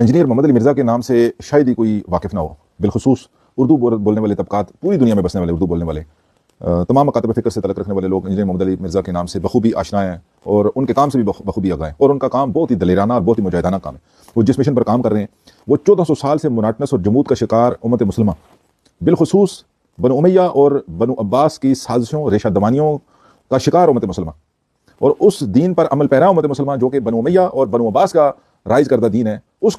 Engineer محمد علی مرزا کے نام سے شاید ہی کوئی واقف نہ ہو، بالخصوص اردو بولنے والے طبقات، پوری دنیا میں بسنے والے اردو بولنے والے تمام مکاتب فکر سے تعلق رکھنے والے لوگ انجینئر محمد علی مرزا کے نام سے بخوبی آشنا ہیں، اور ان کے کام سے بھی بخوبی آگاہ ہیں، اور ان کا کام بہت ہی دلیرانہ اور بہت ہی مجاہدانہ کام ہے۔ وہ جس مشن پر کام کر رہے ہیں وہ 1400 سال سے مناٹنس اور جمود کا شکار امت مسلمہ، بالخصوص بنو امیہ اور بنو عباس کی سازشوں ریشہ دوانیوں کا شکار امت مسلمہ، اور اس دین پر عمل پیرا امت مسلمہ جو کہ بنو امیہ اور بنو عباس کا رائج کردہ دین ہے، اس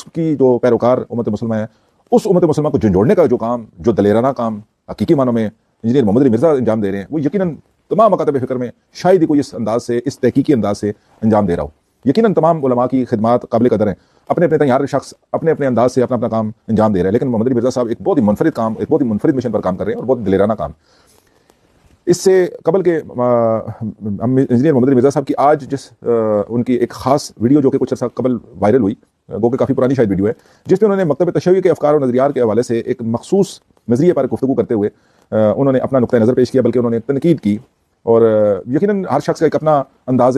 کی جو پیروکار امت مسلمہ ہے، اس امت مسلمہ کو جھنجھوڑنے کا جو کام، جو دلیرانہ کام حقیقی معنوں میں انجینئر محمد علی مرزا انجام دے رہے ہیں، وہ یقیناً تمام مکاتب فکر میں شاید ہی کوئی اس انداز سے، اس تحقیقی انداز سے انجام دے رہا ہو۔ یقیناً تمام علماء کی خدمات قابل قدر ہیں، اپنے اپنے تیار شخص اپنے اپنے انداز سے اپنا اپنا کام انجام دے رہے ہیں، لیکن محمد علی مرزا صاحب ایک بہت ہی منفرد کام، ایک بہت ہی منفرد مشن پر کام کر رہے ہیں، اور بہت دلیرانہ کام۔ اس سے قبل کے انجینئر محمد علی مرزا صاحب کی آج جس ان کی ایک خاص ویڈیو جو کہ کچھ عرصہ قبل وائرل ہوئی، وہ کہ کافی پرانی شاید ویڈیو ہے، جس میں انہوں نے مکتب تشیع کے افکار و نظریات کے حوالے سے ایک مخصوص نظریے پر گفتگو کرتے ہوئے انہوں نے اپنا نقطہ نظر پیش کیا، بلکہ انہوں نے تنقید کی، اور یقیناً ہر شخص کا ایک اپنا انداز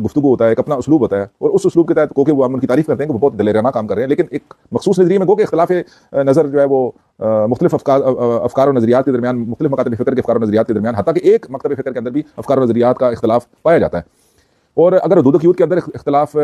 گفتگو ہوتا ہے، ایک اپنا اسلوب ہوتا ہے، اور اس اسلوب کے تحت کو کہ وہ ہم ان کی تعریف کرتے ہیں کہ وہ بہت دلیرانہ کام کر رہے ہیں، لیکن ایک مخصوص نظریے میں گو کہ اختلاف نظر جو ہے وہ مختلف افکار و نظریات کے درمیان، مختلف مکاتب فکر کے افکار و نظریات کے درمیان، حتیٰ کہ ایک مکتب فکر کے اندر بھی افکار و نظریات کا اختلاف پایا جاتا ہے، اور اگر حدود و قیود کے اندر اختلاف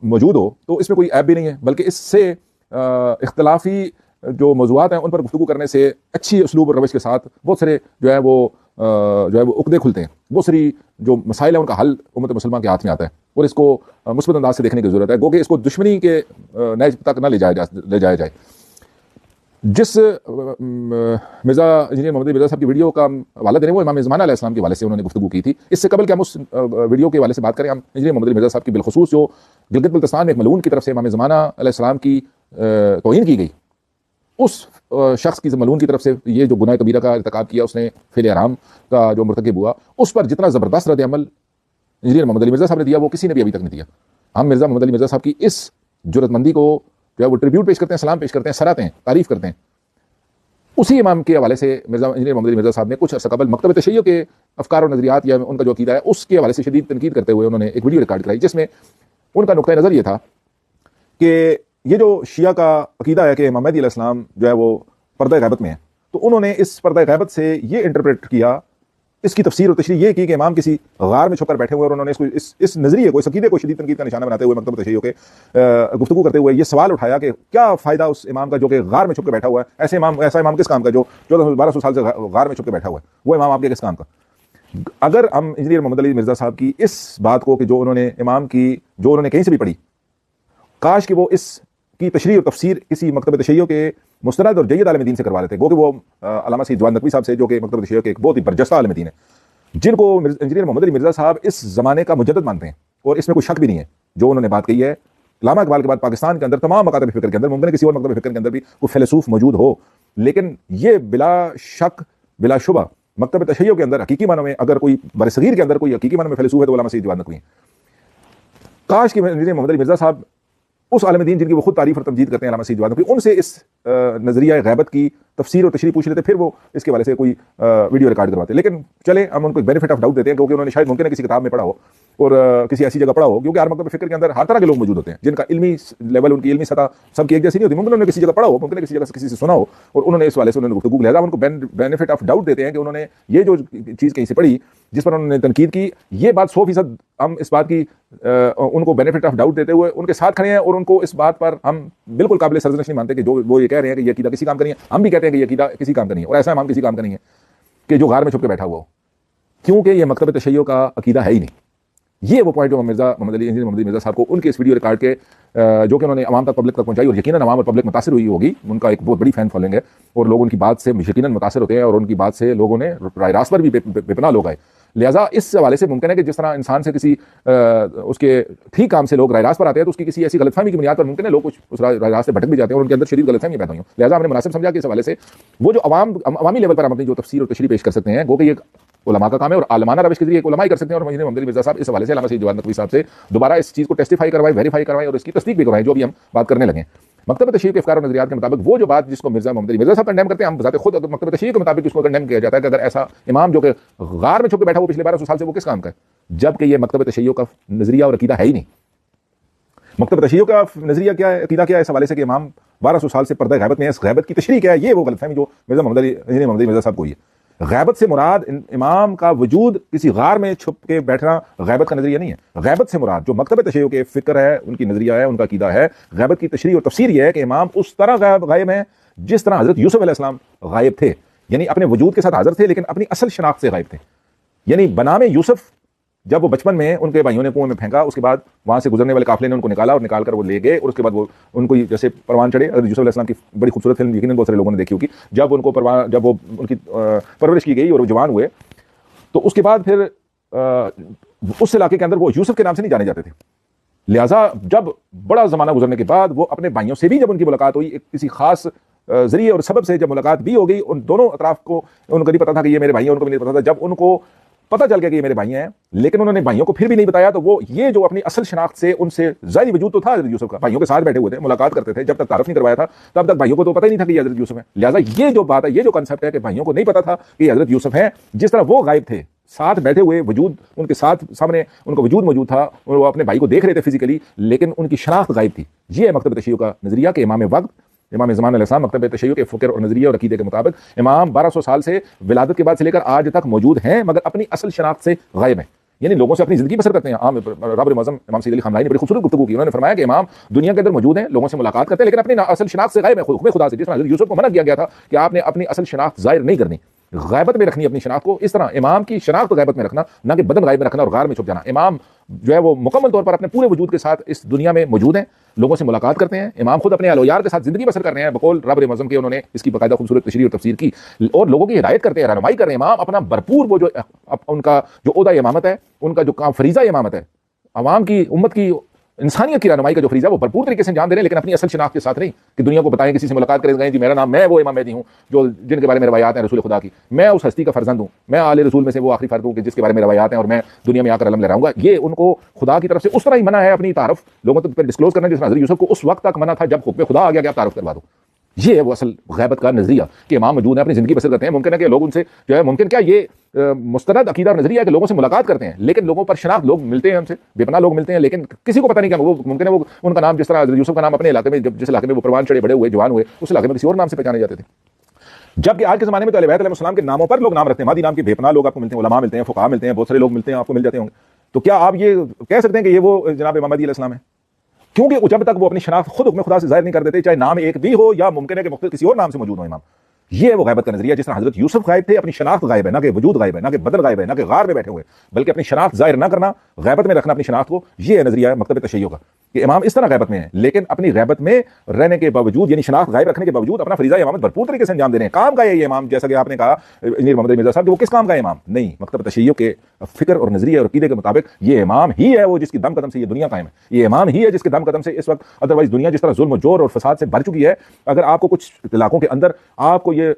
موجود ہو تو اس میں کوئی عیب بھی نہیں ہے، بلکہ اس سے اختلافی جو موضوعات ہیں ان پر گفتگو کرنے سے اچھی اسلوب اور روش کے ساتھ بہت سارے جو ہے وہ عقدے کھلتے ہیں، بہت ساری جو مسائل ہیں ان کا حل امت مسلمہ کے ہاتھ میں آتا ہے، اور اس کو مثبت انداز سے دیکھنے کی ضرورت ہے، گو کہ اس کو دشمنی کے نہج تک نہ لے جایا جائے۔ جس مرزا انجینئر محمد علی مرزا صاحب کی ویڈیو کا حوالہ دے رہے ہیں وہ امام زمانہ علیہ السلام کے حوالے سے انہوں نے گفتگو کی تھی۔ اس سے قبل کہ ہم اس ویڈیو کے حوالے سے بات کریں، ہم انجینئر محمد علی مرزا صاحب کی بالخصوص جو گلگت بلتستان میں ایک ملعون کی طرف سے امام زمانہ علیہ السلام کی توہین کی گئی، اس شخص کی ملعون کی طرف سے یہ جو گناہ کبیرہ کا ارتکاب کیا، اس نے فعل حرام کا جو مرتکب ہوا، اس پر جتنا زبردست رد عمل انجینئر محمد علی مرزا صاحب نے دیا وہ کسی نے بھی ابھی تک نہیں دیا۔ ہم مرزا محمد علی مرزا صاحب کی اس جرأت مندی کو جو ہے وہ ٹریبیوٹ پیش کرتے ہیں، سلام پیش کرتے ہیں، سراہتے ہیں، تعریف کرتے ہیں۔ اسی امام کے حوالے سے مرزا انجینئر محمد علی مرزا صاحب نے کچھ عرصہ قبل مکتب تشیع کے افکار و نظریات یا ان کا جو عقیدہ ہے اس کے حوالے سے شدید تنقید کرتے ہوئے انہوں نے ایک ویڈیو ریکارڈ کرائی، جس میں ان کا نقطہ نظر یہ تھا کہ یہ جو شیعہ کا عقیدہ ہے کہ امام مہدی علیہ السلام جو ہے وہ پردہ غیبت میں ہے، تو انہوں نے اس پردہ غیبت سے یہ انٹرپریٹ کیا، اس کی تفسیر اور تشریح یہ کی کہ امام کسی غار میں چھپ کر بیٹھے ہوئے، اور انہوں نے اس نظریے کو، اس عقیدے کو شدید تنقید کا نشانہ بناتے ہوئے مکتب تشیع کے گفتگو کرتے ہوئے یہ سوال اٹھایا کہ کیا فائدہ اس امام کا جو کہ غار میں چھپ کے بیٹھا ہوا ہے، ایسا امام کس کام کا جو 1200 سال سے غار میں چھپ کے بیٹھا ہوا ہے، وہ امام آپ کے کس کام کا؟ اگر ہم انجینئر محمد علی مرزا صاحب کی اس بات کو کہ جو انہوں نے امام کی جو انہوں نے کہیں سے بھی پڑھی، کاش کہ وہ اس کی تشریح اور تفسیر کسی مکتب تشیع کے مستند اور جید عالم دین سے کروا لیتے، گو کہ وہ علامہ سید جواد نقوی صاحب سے، جو کہ مکتب تشیع کے ایک بہت ہی برجستہ عالم دین ہے، جن کو انجینئر محمد علی مرزا صاحب اس زمانے کا مجدد مانتے ہیں، اور اس میں کوئی شک بھی نہیں ہے جو انہوں نے بات کہی ہے۔ علامہ اقبال کے بعد پاکستان کے اندر تمام مکاتب فکر کے اندر، ممکن ہے کسی اور مکتب فکر کے اندر بھی کوئی فیلسوف موجود ہو، لیکن یہ بلا شک بلا شبہ مکتب تشیع کے اندر حقیقی معنوں میں اگر کوئی برصغیر کے اندر کوئی حقیقی معنوں میں فیلسوف ہے تو علامہ سید جواد نقوی ہیں۔ کاش کہ انجینئر محمد علی مرزا صاحب اس عالم دین جن کی وہ خود تعریف اور تمجید کرتے ہیں علامہ سید جواد نقوی، ان سے اس نظریہ غیبت کی تفسیر اور تشریح پوچھ لیتے، پھر وہ اس کے حوالے سے کوئی ویڈیو ریکارڈ کرواتے۔ لیکن چلیں ہم ان کو بینیفٹ آف ڈاؤٹ دیتے ہیں، کیونکہ انہوں نے شاید ممکن ہے کسی کتاب میں پڑھا ہو اور کسی ایسی جگہ پڑھا ہو، کیونکہ ہر مکتب فکر کے اندر ہر طرح کے لوگ موجود ہوتے ہیں جن کا علمی لیول، ان کی علمی سطح سب کی ایک جیسی نہیں ہوتی، ممکن انہوں نے کسی جگہ پڑھا ہو، ممکن ہے کسی جگہ سے کسی سے سنا ہو، اور انہوں نے اس حوالے سے انہوں نے گفتگو لہٰذا ان کو بینیفٹ آف ڈاؤٹ دیتے ہیں کہ انہوں نے یہ جو چیز کہیں سے پڑھی جس پر انہوں نے تنقید کی، یہ بات 100% ہم اس بات کی ان کو بینیفٹ آف ڈاؤٹ دیتے ہوئے ان کے ساتھ کھڑے ہیں، اور ان کو اس بات پر ہم بالکل قابل سرزنش نہیں مانتے کہ جو وہ یہ کہہ رہے ہیں کہ یہ عقیدہ کسی کام کا نہیں ہے۔ ہم بھی کہتے ہیں کہ یہ عقیدہ کسی کام کا نہیں ہے، اور ایسا امام کسی کام کا نہیں ہے کہ جو غار میں چھپ کے بیٹھا ہوا ہو، کیونکہ یہ مکتب تشیع کا عقیدہ ہے ہی نہیں۔ یہ وہ پوائنٹ جو مرزا محمد علی انجینئر محمد علی مرزا صاحب کو ان کے اس ویڈیو ریکارڈ کے جو کہ انہوں نے عوام تک پبلک تک پہنچائی، اور یقیناً عوام اور پبلک متاثر ہوئی ہوگی، ان کا ایک بہت بڑی فین فالوئنگ ہے، اور لوگ ان کی بات سے یقیناً متاثر ہوتے ہیں، اور ان کی بات سے لوگوں نے رائے راست پر بھی بے پناہ لوگ آئے۔ لہٰذا اس حوالے سے ممکن ہے کہ جس طرح انسان سے کسی اس کے ٹھیک کام سے لوگ رائے راست پر آتے ہیں، تو اس کی کسی ایسی غلط فہمی کی بنیاد پر ممکن ہے لوگ کچھ اس رائے راست سے بھٹک بھی جاتے ہیں اور ان کے اندر شدید غلط فہمیاں پیدا ہوئی ہیں۔ لہٰذا ہم نے مناسب سمجھا کہ اس حوالے سے وہ جو عوامی لیول پر ہم اپنی جو تفسیر اور تشریح پیش کر سکتے ہیں، وہ کہ یہ علماء کا کام ہے، اور عالمانہ روش کے ذریعے علماء ہی کر سکتے ہیں، اور انجینئر محمد علی مرزا صاحب اس حوالے سے علامہ سید جواد نقوی صاحب سے دوبارہ اس چیز کو ٹیسٹیفائی کروائیں، ویریفائی کروائیں، اور اس کی تصدیق بھی کروائیں جو بھی ہم بات کرنے لگے۔ مکتب تشیع کے افکار و نظریات کے مطابق وہ جو بات جس کو مرزا محمد علی مرزا صاحب کنڈیم کرتے ہیں، ہم بذات خود مکتب تشیع کے مطابق اس کو کنڈیم کیا جاتا ہے کہ اگر ایسا امام جو کہ غار میں چھپ کے بیٹھا ہوا پچھلے 1200 سال سے، وہ کس کام کا ہے، جبکہ یہ مکتب تشیع کا نظریہ اور عقیدہ ہے ہی نہیں۔ مکتب تشیع کا نظریہ کیا ہے، عقیدہ کیا ہے اس حوالے سے کہ امام 1200 سال سے پردہ غیبت میں ہے، اس غیبت کی تشریح کیا ہے، یہ وہ غلط فہمی جو مرزا محمد علی انجینئر محمد علی مرزا صاحب کو ہے۔ غیبت سے مراد امام کا وجود کسی غار میں چھپ کے بیٹھنا غیبت کا نظریہ نہیں ہے۔ غیبت سے مراد جو مکتب تشیع کے فکر ہے، ان کی نظریہ ہے، ان کا عقیدہ ہے، غیبت کی تشریح اور تفسیر یہ ہے کہ امام اس طرح غائب ہیں جس طرح حضرت یوسف علیہ السلام غائب تھے، یعنی اپنے وجود کے ساتھ حاضر تھے لیکن اپنی اصل شناخت سے غائب تھے۔ یعنی بنام یوسف جب وہ بچپن میں ان کے بھائیوں نے کنویں میں پھینکا، اس کے بعد وہاں سے گزرنے والے قافلے نے ان کو نکالا اور نکال کر وہ لے گئے، اور اس کے بعد وہ ان کو جیسے پروان چڑھے۔ حضرت یوسف علیہ السلام کی بڑی خوبصورت فلم یقیناً بہت سارے لوگوں نے دیکھی ہوگی، جب ان کو جب وہ ان کی پرورش کی گئی اور وہ جوان ہوئے تو اس کے بعد پھر اس علاقے کے اندر وہ یوسف کے نام سے نہیں جانے جاتے تھے، لہٰذا جب بڑا زمانہ گزرنے کے بعد وہ اپنے بھائیوں سے بھی جب ان کی ملاقات ہوئی، کسی خاص ذریعے اور سبب سے جب ملاقات بھی ہو گئی، ان دونوں اطراف کو ان کو نہیں پتا تھا کہ یہ میرے بھائی ہیں، ان کو بھی نہیں پتا تھا۔ جب ان کو پتہ چل گیا کہ یہ میرے بھائی ہیں لیکن انہوں نے بھائیوں کو پھر بھی نہیں بتایا، تو وہ یہ جو اپنی اصل شناخت سے ان سے ظاہری وجود تو تھا حضرت یوسف کا، بھائیوں کے ساتھ بیٹھے ہوئے تھے، ملاقات کرتے تھے، جب تک تعارف نہیں کروایا تھا تب تک بھائیوں کو تو پتہ ہی نہیں تھا کہ یہ حضرت یوسف ہے۔ لہٰذا یہ جو بات ہے، یہ جو کنسیپٹ ہے کہ بھائیوں کو نہیں پتا تھا کہ یہ حضرت یوسف ہیں، جس طرح وہ غائب تھے، ساتھ بیٹھے ہوئے، وجود ان کے ساتھ سامنے ان کا وجود موجود تھا، اور وہ اپنے بھائی کو دیکھ رہے تھے فزیکلی، لیکن ان کی شناخت غائب تھی۔ یہ ہے مکتب تشیع کا نظریہ کہ امام وقت، امام زمان علیہ السلام مکتب تشیع کے فکر اور نظریے اور عقیدے کے مطابق امام 1200 سال سے ولادت کے بعد سے لے کر آج تک موجود ہیں، مگر اپنی اصل شناخت سے غائب ہیں، یعنی لوگوں سے اپنی زندگی بسر کرتے ہیں۔ رابر معظم امام سید علی خامنہئی نے بڑی خوبصورت گفتگو کی، انہوں نے فرمایا کہ امام دنیا کے اندر موجود ہیں، لوگوں سے ملاقات کرتے ہیں، لیکن اپنی اصل شناخت سے غائب ہیں، حکم خدا سے، جس طرح حضرت یوسف کو منع کیا گیا تھا کہ آپ نے اپنی اصل شناخت ظاہر نہیں کرنی، غیبت میں رکھنی اپنی شناخت کو، اس طرح امام کی شناخت کو غیبت میں رکھنا، نہ کہ بدن غائب میں رکھنا اور غار میں چھپ جانا۔ امام جو ہے وہ مکمل طور پر اپنے پورے وجود کے ساتھ اس دنیا میں موجود ہیں، لوگوں سے ملاقات کرتے ہیں، امام خود اپنے اہل و عیال کے ساتھ زندگی بسر کر رہے ہیں بقول رابر معظم کے، انہوں نے اس کی باقاعدہ خوبصورت تشریح اور تفسیر کی، اور لوگوں کی ہدایت کرتے ہیں، رہنمائی کر رہے ہیں۔ امام اپنا بھرپور وہ جو ان کا جو عہدہ امامت ہے، ان کا جو کام فریضہ امامت ہے، عوام کی، امت کی، انسانیت کی رہنمائی کا جو فریضہ ہے وہ بھرپور طریقے سے انجام دے رہے ہیں، لیکن اپنی اصل شناخت کے ساتھ نہیں کہ دنیا کو بتائیں، کسی سے ملاقات کریں گے جی میرا نام، میں وہ امام مہدی ہوں جو جن کے بارے میں روایات ہیں رسول خدا کی، میں اس ہستی کا فرزند ہوں، میں آل رسول میں سے وہ آخری فرد ہوں کہ جس کے بارے میں روایات ہیں اور میں دنیا میں آ کر علم لہراؤں گا۔ یہ ان کو خدا کی طرف سے اس طرح ہی منع ہے اپنی تعارف لوگوں تک ڈسکلوز کرنا، جس طرح حضرت یوسف کو اس وقت تک منع تھا جب حکم خدا آ گیا کہ آپ تعارف کروا دو۔ یہ ہے وہ اصل غیبت کا نظریہ کہ امام موجود ہیں، اپنی زندگی بسر کرتے ہیں۔ ممکن ہے کہ لوگ ان سے جو ہے، ممکن کیا یہ مستند عقیدہ اور نظریہ ہے کہ لوگوں سے ملاقات کرتے ہیں، لیکن لوگوں پر شناخت، لوگ ملتے ہیں ان سے، بے پناہ لوگ ملتے ہیں، لیکن کسی کو پتہ نہیں کیا وہ ممکن ہے وہ ان کا نام جس طرح یوسف کا نام اپنے علاقے میں جس علاقے میں وہ پروان چڑھے، بڑے ہوئے، جوان ہوئے، اس علاقے میں کسی اور نام سے پہچانے جاتے تھے۔ جبکہ آج کے زمانے میں تو اہل بیت علیہ السلام کے ناموں پر لوگ نام رکھتے ہیں، مہدی نام کے بے پناہ لوگ آپ کو ملتے ہیں، علماء ملتے ہیں، فقہاء ملتے ہیں، بہت سارے لوگ ملتے ہیں، آپ کو مل جاتے ہوں گے۔ تو کیا آپ یہ کہہ سکتے ہیں کہ یہ وہ جناب امام مہدی علیہ السلام ہے؟ کیونکہ جب تک وہ اپنی شناخت خود حکم خدا سے ظاہر نہیں کر دیتے، چاہے نام ایک بھی ہو یا ممکن ہے کہ مختلف کسی اور نام سے موجود ہو امام۔ یہ ہے وہ غیبت کا نظریہ، جس طرح حضرت یوسف غائب تھے، اپنی شناخت غائب ہے، نہ کہ وجود غائب ہے، نہ کہ بدن غائب ہے، نہ کہ غار میں بیٹھے ہوئے، بلکہ اپنی شناخت ظاہر نہ کرنا، غیبت میں رکھنا اپنی شناخت کو، یہ ہے نظریہ مکتب تشیع کا کہ امام اس طرح غیبت میں ہیں، لیکن اپنی غیبت میں رہنے کے باوجود، یعنی شناخت غائب رکھنے کے باوجود اپنا فریضہ امامت بھرپور طریقے سے انجام دے رہے ہیں۔ کام کا ہے یہ امام، جیسا کہ آپ نے کہا انجینئر محمد علی مرزا صاحب کہ وہ کس کام کا ہے امام؟ نہیں، مکتب تشیع کے فکر اور نظریے اور عقیدے کے مطابق یہ امام ہی ہے وہ جس کی دم قدم سے یہ دنیا قائم ہے، یہ امام ہی ہے جس کے دم قدم سے اس وقت ادروائز دنیا جس طرح ظلم و جور اور فساد سے بھر چکی ہے، اگر آپ کو کچھ علاقوں کے اندر آپ کو یہ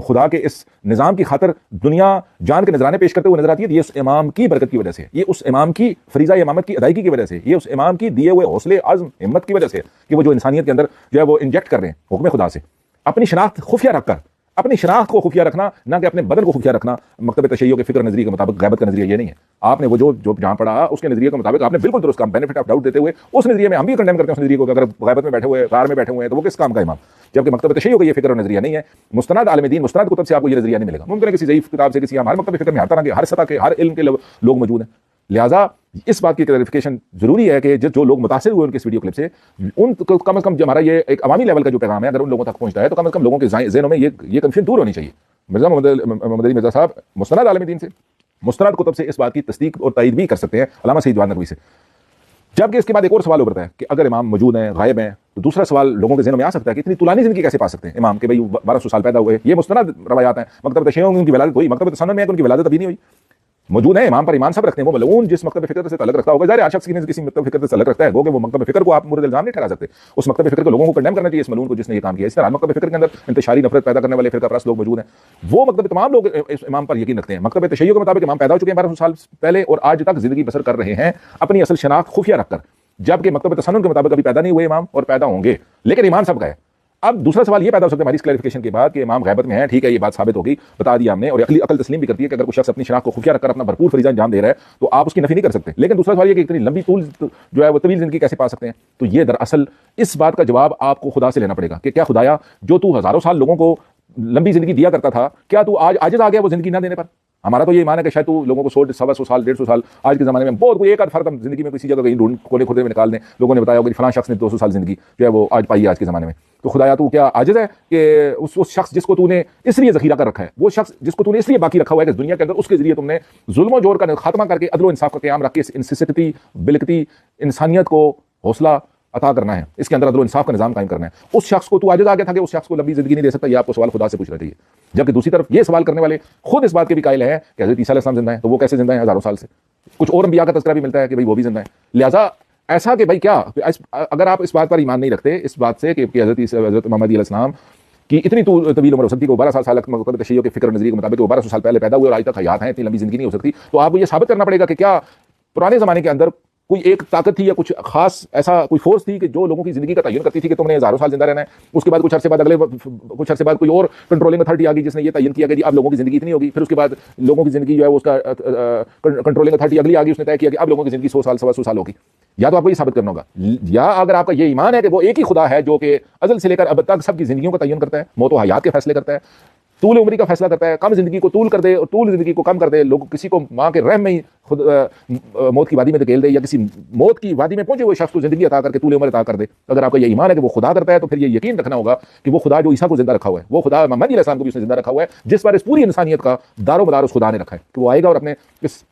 خدا کے اس نظام کی خاطر دنیا جان کے نذرانے پیش کرتے ہوئے نظر آتی ہے، یہ اس امام کی برکت کی وجہ سے، یہ اس امام کی فریضہ امامت کی ادائیگی کی وجہ سے، یہ اس امام کی دیے ہوئے حوصلے عزم ہمت کی وجہ سے کہ وہ جو انسانیت کے اندر جو ہے وہ انجیکٹ کر رہے ہیں حکم خدا سے، اپنی شناخت خفیہ رکھ کر، اپنی شناخت کو خفیہ رکھنا، نہ کہ اپنے بدن کو خفیہ رکھنا۔ مکتب تشیع کے فکر نظریے کے مطابق غیبت کا نظریہ یہ نہیں ہے۔ آپ نے وہ جو جہاں پڑھا اس کے نظریے کے مطابق آپ نے بالکل درست کام، بینیفٹ آف ڈاؤٹ دیتے ہوئے اس نظریے میں ہم بھی کنڈیم کرتے ہیں اس نظریے کو کہ اگر غیبت میں بیٹھے ہوئے، غار میں بیٹھے ہوئے ہیں تو وہ کس کام کا امام؟ جبکہ مکتب تشیع کا یہ فکر اور نظریہ نہیں ہے۔ مستند عالم دین، مستند کتب سے آپ کو یہ نظریہ نہیں ملے گا، ممکن ہے کسی ضعیف کتاب سے، کسی ہمارے مکتب فکر میں ہر طرح کے، ہر سطح کے، ہر علم کے لوگ موجود ہیں۔ لہٰذا اس بات کی کلیریفیکیشن ضروری ہے کہ جو لوگ متاثر ہوئے ان کے اس ویڈیو کلپ سے، ان کو کم از کم جو ہمارا یہ ایک عوامی لیول کا جو پیغام ہے اگر ان لوگوں تک پہنچتا ہے تو کم از کم لوگوں کے ذہنوں میں یہ کنفیوژن دور ہونی چاہیے۔ مرزا محمد علی مرزا صاحب مستند عالم دین سے، مستند کتب سے اس بات کی تصدیق اور تائید بھی کر سکتے ہیں علامہ سعید وان نقوی سے۔ جبکہ اس کے بعد ایک اور سوال ابھرتا ہے کہ اگر امام موجود ہیں، غائب ہیں، تو دوسرا سوال لوگوں کے ذہنوں میں آ سکتا ہے کہ اتنی طولانی زندگی کیسے پا سکتے ہیں امام کہ بھائی 1200 سال پیدا ہوئے، یہ مستند روایات ہیں، مکتب تشیع میں ان کی ولادت ہوئی، مکتب تسنن میں ہے کہ ان کی ولادت ابھی نہیں ہوئی، موجود ہیں، امام پر ایمان سب رکھتے ہیں، وہ ملعون جس مکتب فکر سے تعلق رکھتا ہوگا، ظاہر ہے شخص کسی مکتب فکر سے تعلق رکھتا ہے، گو کہ وہ مکتب فکر کو آپ مورد الزام نہیں ٹھہرا سکتے، اس مکتب فکر کو لوگوں کو کنڈیم کرنا چاہیے، اس ملعون کو جس نے یہ کام کیا۔ اس طرح مکتب فکر کے اندر انتشاری نفرت پیدا کرنے والے فرقہ پرست لوگ موجود ہیں، وہ مکتب تمام لوگ اس امام پر یقین رکھتے ہیں۔ مکتب تشیع کے مطابق امام پیدا ہو چکے ہیں 1200 سال پہلے اور آج تک زندگی بسر کر رہے ہیں اپنی اصل شناخت خفیہ رکھ کر، جبکہ مکتب تسنن کے مطابق ابھی پیدا نہیں ہوئے امام اور پیدا ہوں گے، لیکن ایمان سب کا ہے۔ اب دوسرا سوال یہ پیدا ہو سکتا ہے ہماری اس کلیریفیکیشن کے بعد کہ امام غیبت میں ہے، ٹھیک ہے یہ بات ثابت ہوگی، بتا دیا ہم نے، اور عقل تسلیم بھی کرتی ہے کہ اگر کوئی شخص اپنی شناخت کو خفیہ رکھ کر اپنا بھرپور فریضہ انجام دے رہا ہے تو آپ اس کی نفی نہیں کر سکتے. لیکن دوسرا سوال یہ کہ اتنی لمبی طول جو ہے وہ طویل زندگی کیسے پا سکتے ہیں؟ تو یہ دراصل اس بات کا جواب آپ کو خدا سے لینا پڑے گا کہ کیا خدایا جو تو ہزاروں سال لوگوں کو لمبی زندگی دیا کرتا تھا، کیا تو آج عاجز آ گیا وہ زندگی نہ دینے پر؟ ہمارا تو یہ ایمان ہے کہ شاید تو لوگوں کو 100 125 سال 150 سال آج کے زمانے میں بہت کوئی ایک آدھ فرد ہم زندگی میں کسی جگہ کہیں ڈھونڈ کھولے کھودے میں نکال دیں، لوگوں نے بتایا ہوگا کہ فلاں شخص نے 200 سال زندگی جو ہے وہ آج پائی ہے آج کے زمانے میں. تو خدایا تو کیا عاجز ہے کہ اس شخص جس کو تو نے اس لیے ذخیرہ کر رکھا ہے، وہ شخص جس کو تو نے اس لیے باقی رکھا ہوا ہے کہ دنیا کے اندر اس کے ذریعے تم نے ظلم و جور کا خاتمہ کر کے عدل و انصاف کا قیام رکھ کے انسیسٹی بلکتی انسانیت کو حوصلہ عطا کرنا ہے، اس کے اندر عدل و انصاف کا نظام قائم کرنا ہے، اس شخص کو تو عاجز آ گیا تھا کہ اس شخص کو لمبی زندگی نہیں دے سکتا. یہ آپ کو سوال خدا سے پوچھنا چاہیے. جبکہ دوسری طرف یہ سوال کرنے والے خود اس بات کے بھی قائل ہیں کہ حضرت عیسیٰ علیہ السلام زندہ ہیں، تو وہ کیسے زندہ ہیں ہزاروں سال سے؟ کچھ اور انبیاء کا تذکرہ بھی ملتا ہے کہ بھائی وہ بھی زندہ ہیں. لہٰذا ایسا کہ بھائی کیا اگر آپ اس بات پر ایمان نہیں رکھتے، اس بات سے کہ حضرت محمد علیہ السلام کی اتنی طویل عمر ہو سکتی ہے کہ 1200 سال مقتدر تشیع کے فکر نظریے کے مطابق 1200 سال پہلے پیدا ہوئے اور آج تک حیات ہیں، اتنی لمبی زندگی نہیں ہو سکتی، تو آپ کو یہ ثابت کرنا پڑے گا کہ کیا پرانے زمانے کے اندر کوئی ایک طاقت تھی یا کچھ خاص ایسا کوئی فورس تھی کہ جو لوگوں کی زندگی کا تعین کرتی تھی کہ تم نے ہزاروں سال زندہ رہنا ہے. اس کے بعد کچھ عرصے بعد کوئی اور کنٹرولنگ اتھارٹی آ گئی جس نے یہ تعین کیا کہ جی اب لوگوں کی زندگی اتنی ہوگی. پھر اس کے بعد لوگوں کی زندگی جو ہے اس کا کنٹرولنگ اتھارٹی اگلی آ گئی، اس نے طے کیا کہ اب لوگوں کی زندگی 100 سال 125 سال ہوگی. یا تو آپ کو یہ ثابت کرنا ہوگا، یا اگر آپ کا یہ ایمان ہے کہ وہ ایک ہی خدا ہے جو کہ ازل سے لے کر اب تک سب کی زندگیوں کا تعین کرتا ہے، موت و حیات کے فیصلے کرتا ہے، طول عمری کا فیصلہ کرتا ہے، کم زندگی کو طول کر دے اور طول زندگی کو کم کر دے، لوگ کسی کو ماں کے رحم میں ہی خود موت کی وادی میں دھکیل دے، یا کسی موت کی وادی میں پہنچے ہوئے شخص کو زندگی عطا کر کے طول عمر عطا کر دے. اگر آپ کا یہ ایمان ہے کہ وہ خدا کرتا ہے تو پھر یہ یقین رکھنا ہوگا کہ وہ خدا جو عیسیٰ کو زندہ رکھا ہوا ہے، وہ خدا محمد علیہ السلام کو بھی اس نے زندہ رکھا ہوا ہے، جس پر اس پوری انسانیت کا دار و مدار اس خدا نے رکھا ہے کہ وہ آئے گا اور اپنے اس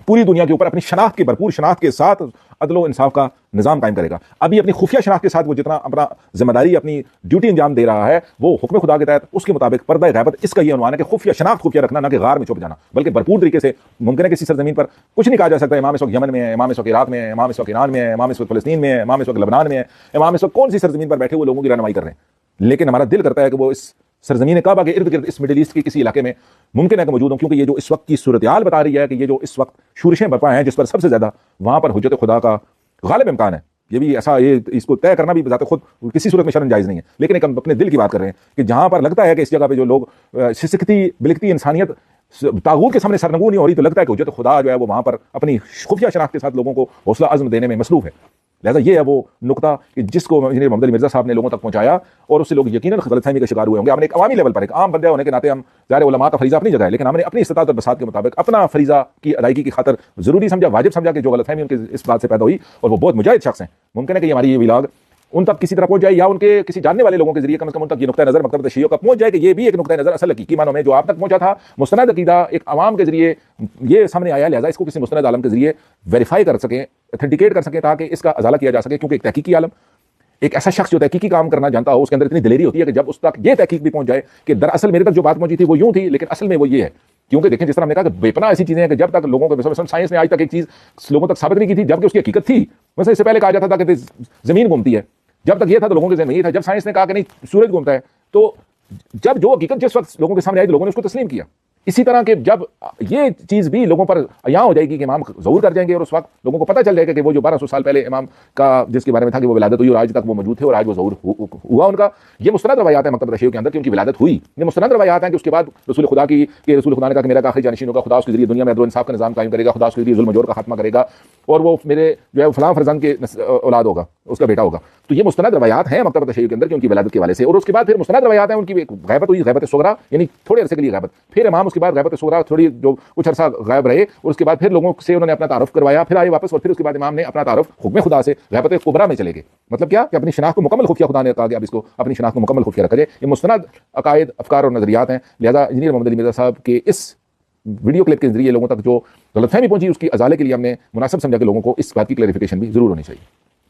پوری دنیا کے اوپر اپنی شناخت کے بھرپور شناخت کے ساتھ عدل و انصاف کا نظام قائم کرے گا. ابھی اپنی خفیہ شناخت کے ساتھ وہ جتنا اپنا ذمہ داری اپنی ڈیوٹی انجام دے رہا ہے وہ حکم خدا کے تحت اس کے مطابق پردہ غیبت اس کا یہ عنوان ہے کہ خفیہ شناخت خفیہ رکھنا، نہ کہ غار میں چھپ جانا، بلکہ بھرپور طریقے سے. ممکن ہے کسی سرزمین پر کچھ نہیں کہا جا سکتا امام اس وقت یمن میں ہے، امام اس وقت عراق میں ہے، امام اس وقت ایران میں ہے، امام اس وقت فلسطین میں ہے، امام اس وقت لبنان میں ہے، امام اس وقت کون سی سرزمین پر بیٹھے ہوئے لوگوں کی رہنمائی کر رہے ہیں. لیکن ہمارا دل کرتا ہے کہ وہ اس سرزمین کعبہ کے ارد گرد اس مڈل ایسٹ کے کسی علاقے میں ممکن ہے کہ موجود ہوں، کیونکہ یہ جو اس وقت کی صورتحال بتا رہی ہے کہ یہ جو اس وقت شورشیں برپا ہیں جس پر سب سے زیادہ وہاں پر حجت خدا کا غالب امکان ہے. یہ بھی ایسا اس کو طے کرنا بھی بذات خود کسی صورت میں شرم جائز نہیں ہے، لیکن ایک ہم اپنے دل کی بات کر رہے ہیں کہ جہاں پر لگتا ہے کہ اس جگہ پہ جو لوگ سسکتی بلکتی انسانیت طاغوت کے سامنے سرنگوں نہیں ہو رہی، تو لگتا ہے کہ حجت خدا جو ہے وہ وہاں پر اپنی خفیہ شناخت کے ساتھ لوگوں کو حوصلہ عزم دینے میں مصروف ہے. لہٰذا یہ ہے وہ نقطہ کہ جس کو انجینئر محمد علی مرزا صاحب نے لوگوں تک پہنچایا، اور اس سے لوگ یقیناً غلط فہمی کا شکار ہوئے ہوں گے. ہم نے ایک عوامی لیول پر ایک عام بندے ہونے کے ناطے ہم ظاہر علماء کا فریضہ اپنی جگہ ہے، لیکن ہم نے اپنی استطاعت اور بساط کے مطابق اپنا فریضہ کی ادائیگی کی خاطر ضروری سمجھا، واجب سمجھا کہ جو غلط فہمی ان کے اس بات سے پیدا ہوئی، اور وہ بہت مجاہد شخص ہیں، ممکن ہے کہ ہماری یہ ولاگ ان تک کسی طرح پہنچ جائے یا ان کے کسی جاننے والے لوگوں کے ذریعے کم از کم ان تک یہ نقطہ نظر مکتبۃ تشیع کا پہنچ جائے کہ یہ بھی ایک نقطہ نظر اصل حقیقی معنوں میں جو آپ تک پہنچا تھا مستند عقیدہ ایک عوام کے ذریعے یہ سامنے آیا. لہٰذا اس کو کسی مستند عالم کے ذریعے ویریفائی کر سکیں، اتھینٹیکیٹ کر سکیں، تاکہ اس کا ازالہ کیا جا سکے. کیونکہ ایک تحقیقی عالم، ایک ایسا شخص جو تحقیقی کام کرنا جانتا ہو، اس کے اندر اتنی دلیری ہوتی ہے کہ جب اس تک یہ تحقیق بھی پہنچ جائے کہ دراصل میرے تک جو بات پہنچی تھی وہ یوں تھی، لیکن اصل میں وہ یہ ہے. کیونکہ دیکھیں جس طرح ہم نے کہا کہ بے پناہ ایسی چیزیں ہیں کہ جب تک لوگوں کو مثلا سائنس نے آج تک ایک چیز لوگوں تک ثابت نہیں کی تھی جبکہ اس کی حقیقت تھی. مثلا اس سے پہلے کہا جاتا تھا کہ زمین گھومتی ہے، جب تک یہ تھا تو لوگوں کے ذہن میں یہ تھا. جب سائنس نے کہا کہ نہیں سورج گھومتا ہے، تو جب جو حقیقت جس وقت لوگوں کے سامنے آئی تو لوگوں نے اس کو تسلیم کیا. اسی طرح کہ جب یہ چیز بھی لوگوں پر عیاں ہو جائے گی کہ امام ظہور کر جائیں گے اور اس وقت لوگوں کو پتہ چل جائے گا کہ وہ جو 1200 سال پہلے امام کا جس کے بارے میں تھا کہ وہ ولادت ہوئی اور آج تک وہ موجود تھے اور آج وہ ظہور ہوا ان کا، یہ مستند روایات ہیں مکتبۃ تشیع کے اندر کہ ان کی ولادت ہوئی. یہ مستند روایات ہیں کہ اس کے بعد رسول خدا کی کہ رسول خدا نے کہا کہ میرا آخری جانشین ہوگا، خدا اس کے ذریعے دنیا میں عدل و انصاف کا نظام قائم کرے گا، خدا اس کے ذریعے ظلم و جور کا خاتمہ کرے گا، اور وہ میرے جو ہے فلاں فرزند کے اولاد ہوگا، اس کا بیٹا ہوگا. تو یہ مستند روایات ہیں مکتبۃ تشیع کے اندر کہ ان کی ولادت کے حوالے سے. اور اس کے بعد پھر مستند روایات ہیں ان کی غیبت ہوئی، غیبت صغریٰ یعنی تھوڑے عرصے کے لیے غیبت، پھر امام اس کے بعد غیبت صغریٰ تھوڑی جو کچھ عرصہ غائب رہے، اور اس کے بعد پھر لوگوں سے انہوں نے اپنا تعارف کروایا، پھر آئے واپس، اور پھر اس کے بعد امام نے اپنا تعارف حکم خدا سے غیبت کبریٰ میں چلے گئے. مطلب کیا کہ اپنی شناخت کو مکمل خفیہ، خدا نے کہا کہ اب اس کو اپنی شناخت کو مکمل خفیہ رکھا جائے. یہ مستند عقائد، افکار اور نظریات ہیں. لہذا انجینئر محمد علی مرزا صاحب کے اس ویڈیو کلپ کے ذریعے لوگوں تک جو غلط فہمی پہنچی اس کی ازالے کے لیے ہم نے مناسب سمجھا کہ لوگوں کو اس بات کی کلیریفیکیشن بھی ضرور ہونی چاہیے.